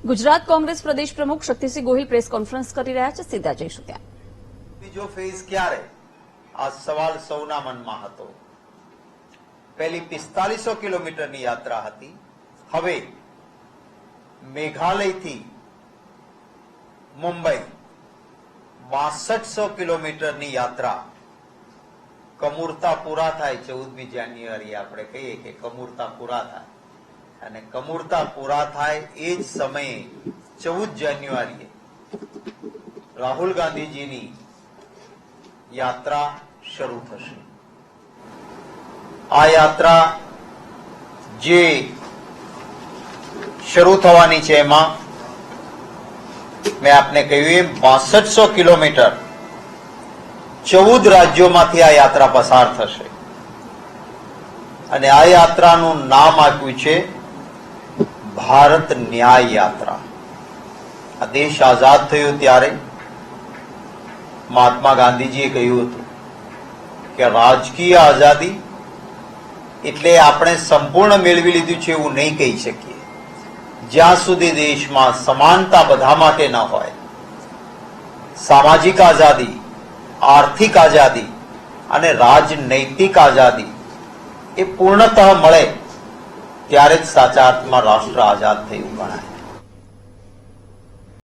ગુજરાત કોંગ્રેસ પ્રદેશ પ્રમુખ Shaktisinh Gohil press conference કરી રહ્યા છે, સીધા જઈશું ત્યાં. બીજો ફેઝ ક્યારે? આ સવાલ સૌના મનમાં હતો. પહેલી 4500 કિલોમીટરની યાત્રા હતી. હવે મેઘાલયથી મુંબઈ 6200 કિલોમીટરની યાત્રા કમૂરતા પૂરા થાય 14મી જાન્યુઆરી આપણે કહીએ કે કમૂરતા પૂરા થાય, અને કમૂરતા પૂરા થાય એ જ સમયે 14 જાન્યુઆરીએ રાહુલ ગાંધીજીની યાત્રા શરૂ થશે. આ યાત્રા જે શરૂ થવાની છે એમાં મેં આપને કહ્યું એમ 6200 કિલોમીટર 14 રાજ્યોમાંથી આ યાત્રા પસાર થશે, અને આ યાત્રાનું નામ આપ્યું છે ભારત ન્યાય યાત્રા. આ દેશ આઝાદ થયો ત્યારે મહાત્મા ગાંધીજીએ કહ્યું હતું કે રાજકીય આઝાદી એટલે આપણે સંપૂર્ણ મેળવી લીધું છે એવું નહીં કહી શકીએ. જ્યાં સુધી દેશમાં સમાનતા બધા માટે ન હોય, સામાજિક આઝાદી, આર્થિક આઝાદી અને રાજનૈતિક આઝાદી એ પૂર્ણતઃ મળે ત્યારે જ સાચા અર્થમાં રાષ્ટ્ર આઝાદ થયું ગણાય.